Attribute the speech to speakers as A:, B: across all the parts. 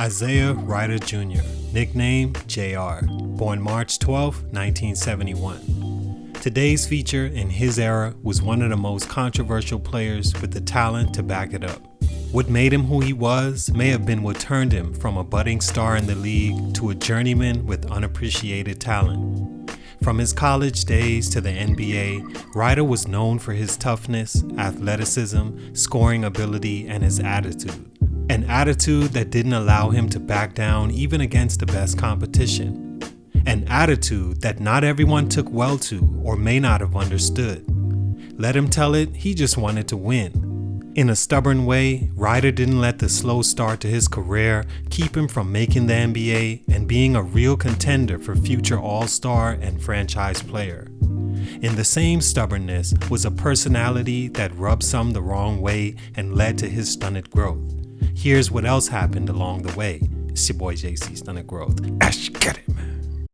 A: Isaiah Ryder Jr., nickname JR, born March 12, 1971. Today's feature in his era was one of the most controversial players with the talent to back it up. What made him who he was may have been what turned him from a budding star in the league to a journeyman with unappreciated talent. From his college days to the NBA, Ryder was known for his toughness, athleticism, scoring ability, and his attitude. An attitude that didn't allow him to back down even against the best competition. An attitude that not everyone took well to or may not have understood. Let him tell it, he just wanted to win. In a stubborn way, Ryder didn't let the slow start to his career keep him from making the NBA and being a real contender for future Allstar and franchise player. In the same stubbornness was a personality that rubbed some the wrong way and led to his stunted growth. Here's what else happened along the way. It's your boy JC, Stunted Growth. Ash, get it, man.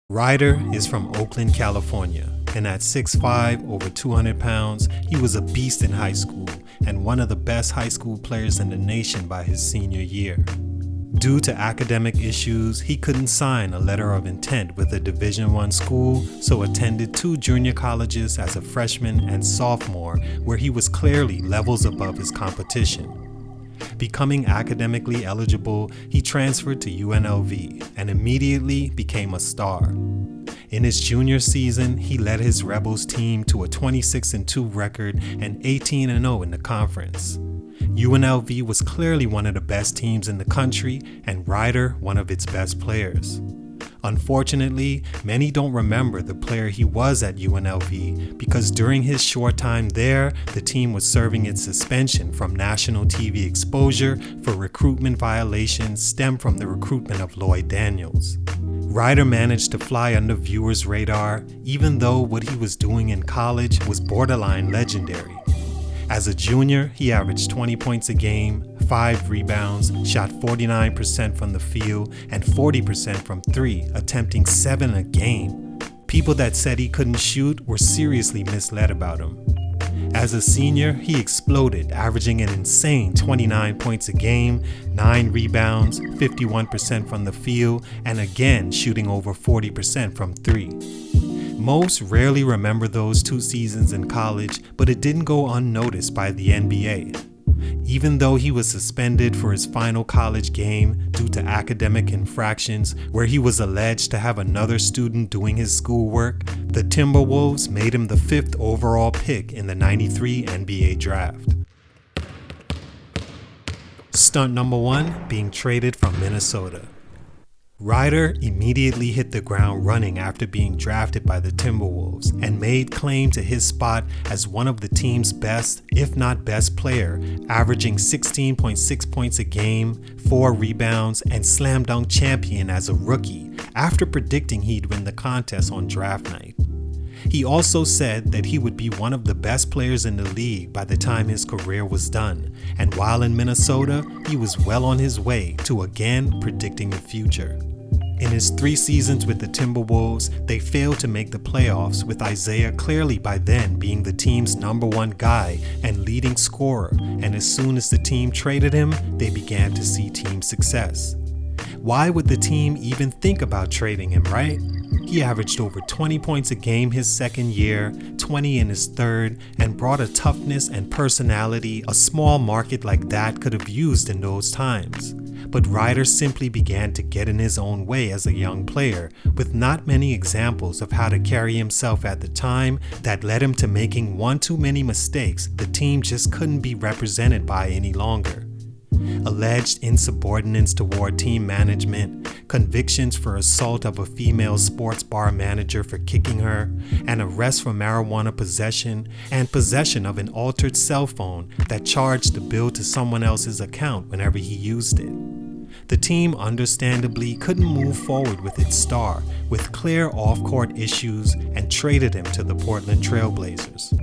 A: Ryder is from Oakland, California, and at 6'5", over 200 pounds, he was a beast in high school and one of the best high school players in the nation by his senior year. Due to academic issues, he couldn't sign a letter of intent with a Division I school, so attended 2 junior colleges as a freshman and sophomore, where he was clearly levels above his competition. Becoming academically eligible, he transferred to UNLV and immediately became a star. In his junior season, he led his Rebels team to a 26-2 record and 18-0 in the conference. UNLV was clearly one of the best teams in the country and Ryder one of its best players. Unfortunately, many don't remember the player he was at UNLV because during his short time there, the team was serving its suspension from national TV exposure for recruitment violations stemmed from the recruitment of Lloyd Daniels. Ryder managed to fly under viewers' radar, even though what he was doing in college was borderline legendary. As a junior, he averaged 20 points a game, 5 rebounds, shot 49% from the field, and 40% from 3, attempting 7 a game. People that said he couldn't shoot were seriously misled about him. As a senior, he exploded, averaging an insane 29 points a game, 9 rebounds, 51% from the field, and again shooting over 40% from 3. Most rarely remember those 2 seasons in college, but it didn't go unnoticed by the NBA. Even though he was suspended for his final college game due to academic infractions where he was alleged to have another student doing his schoolwork, the Timberwolves made him the 5th overall pick in the '93 NBA draft. Stunt number 1, being traded from Minnesota. Ryder immediately hit the ground running after being drafted by the Timberwolves and made claim to his spot as one of the team's best, if not best player, averaging 16.6 points a game, 4 rebounds, and slam dunk champion as a rookie after predicting he'd win the contest on draft night. He also said that he would be one of the best players in the league by the time his career was done, and while in Minnesota, he was well on his way to again predicting the future. In his 3 seasons with the Timberwolves, they failed to make the playoffs, with Isaiah clearly by then being the team's number 1 guy and leading scorer, and as soon as the team traded him, they began to see team success. Why would the team even think about trading him, right? He averaged over 20 points a game his second year, 20 in his third, and brought a toughness and personality a small market like that could have used in those times. But Ryder simply began to get in his own way as a young player, with not many examples of how to carry himself at the time that led him to making one too many mistakes the team just couldn't be represented by any longer. Alleged insubordinance toward team management, convictions for assault of a female sports bar manager for kicking her, an arrest for marijuana possession, and possession of an altered cell phone that charged the bill to someone else's account whenever he used it. The team understandably couldn't move forward with its star, with clear off-court issues, and traded him to the Portland Trail Blazers.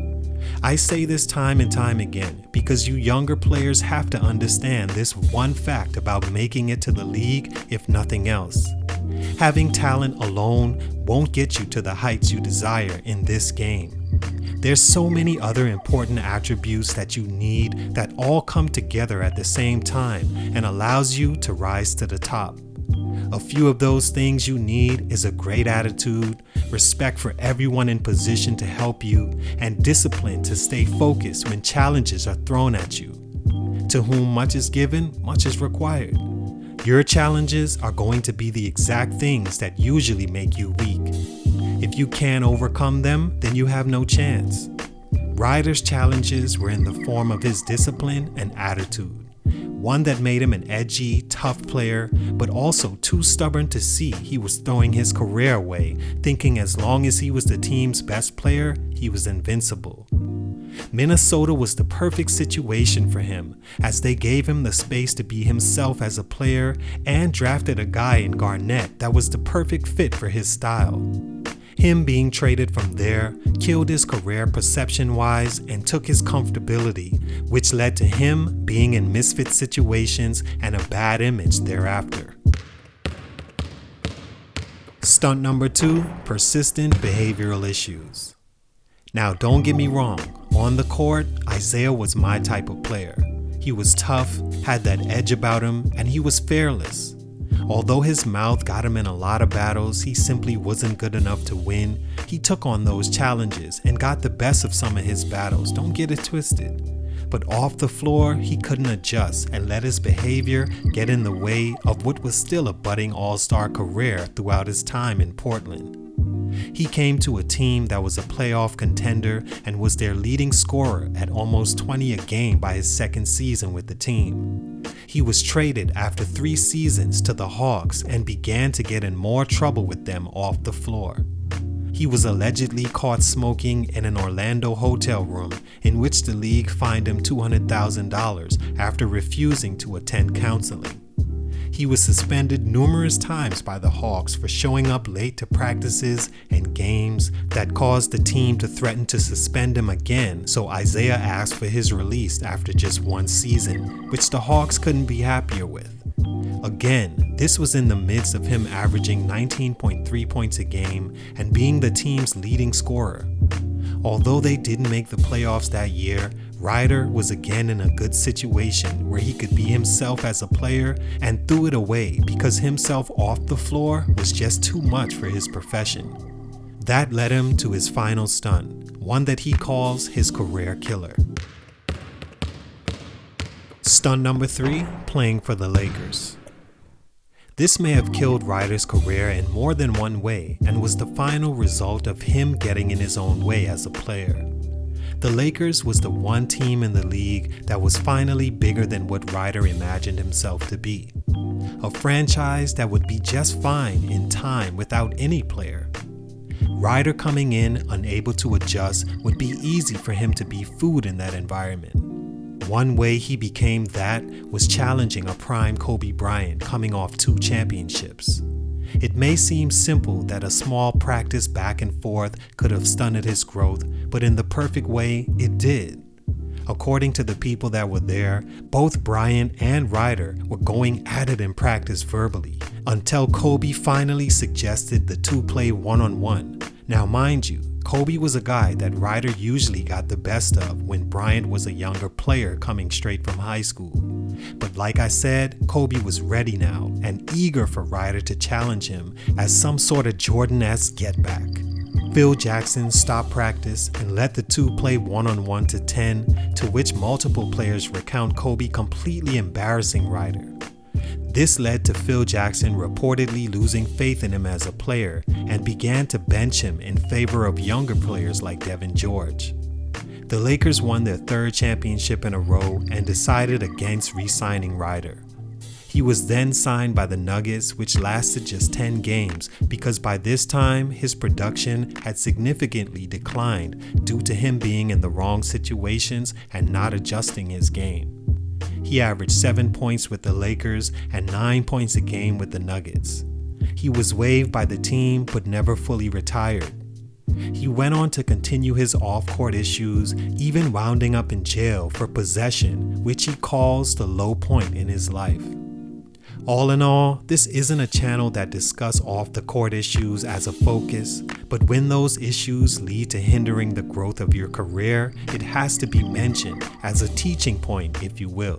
A: I say this time and time again because you younger players have to understand this one fact about making it to the league, if nothing else. Having talent alone won't get you to the heights you desire in this game. There's so many other important attributes that you need that all come together at the same time and allows you to rise to the top. A few of those things you need is a great attitude, respect for everyone in position to help you, and discipline to stay focused when challenges are thrown at you. To whom much is given, much is required. Your challenges are going to be the exact things that usually make you weak. If you can't overcome them, then you have no chance. Ryder's challenges were in the form of his discipline and attitude. One that made him an edgy, tough player, but also too stubborn to see he was throwing his career away, thinking as long as he was the team's best player, he was invincible. Minnesota was the perfect situation for him, as they gave him the space to be himself as a player and drafted a guy in Garnett that was the perfect fit for his style. Him being traded from there killed his career perception-wise and took his comfortability, which led to him being in misfit situations and a bad image thereafter. Stunt number 2, persistent behavioral issues. Now don't get me wrong, on the court, Isaiah was my type of player. He was tough, had that edge about him, and he was fearless. Although his mouth got him in a lot of battles, he simply wasn't good enough to win. He took on those challenges and got the best of some of his battles, don't get it twisted. But off the floor, he couldn't adjust and let his behavior get in the way of what was still a budding All-Star career throughout his time in Portland. He came to a team that was a playoff contender and was their leading scorer at almost 20 a game by his second season with the team. He was traded after 3 seasons to the Hawks and began to get in more trouble with them off the floor. He was allegedly caught smoking in an Orlando hotel room, in which the league fined him $200,000 after refusing to attend counseling. He was suspended numerous times by the Hawks for showing up late to practices and games that caused the team to threaten to suspend him again, so Isaiah asked for his release after just 1 season, which the Hawks couldn't be happier with. Again, this was in the midst of him averaging 19.3 points a game and being the team's leading scorer. Although they didn't make the playoffs that year, Ryder was again in a good situation where he could be himself as a player and threw it away because himself off the floor was just too much for his profession. That led him to his final stunt, one that he calls his career killer. Stunt number 3, playing for the Lakers. This may have killed Ryder's career in more than one way and was the final result of him getting in his own way as a player. The Lakers was the one team in the league that was finally bigger than what Ryder imagined himself to be. A franchise that would be just fine in time without any player. Ryder coming in unable to adjust would be easy for him to be food in that environment. One way he became that was challenging a prime Kobe Bryant coming off 2 championships. It may seem simple that a small practice back and forth could have stunted his growth, but in the perfect way, it did. According to the people that were there, both Bryant and Ryder were going at it in practice verbally, until Kobe finally suggested the 2 play one-on-one. Now mind you, Kobe was a guy that Ryder usually got the best of when Bryant was a younger player coming straight from high school. But like I said, Kobe was ready now and eager for Ryder to challenge him as some sort of Jordan-esque get-back. Phil Jackson stopped practice and let the 2 play one-on-one to 10, to which multiple players recount Kobe completely embarrassing Ryder. This led to Phil Jackson reportedly losing faith in him as a player and began to bench him in favor of younger players like Devin George. The Lakers won their 3rd championship in a row and decided against re-signing Ryder. He was then signed by the Nuggets, which lasted just 10 games because by this time his production had significantly declined due to him being in the wrong situations and not adjusting his game. He averaged 7 points with the Lakers and 9 points a game with the Nuggets. He was waived by the team but never fully retired. He went on to continue his off-court issues, even wounding up in jail for possession, which he calls the low point in his life. All in all, this isn't a channel that discuss off-the-court issues as a focus, but when those issues lead to hindering the growth of your career, it has to be mentioned as a teaching point, if you will.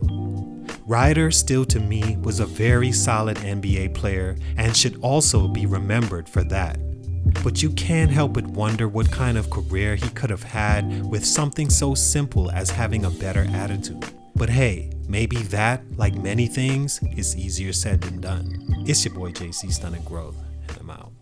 A: Ryder still to me was a very solid NBA player and should also be remembered for that. But you can't help but wonder what kind of career he could have had with something so simple as having a better attitude. But hey, maybe that, like many things, is easier said than done. It's your boy JC Stunted Growth, and I'm out.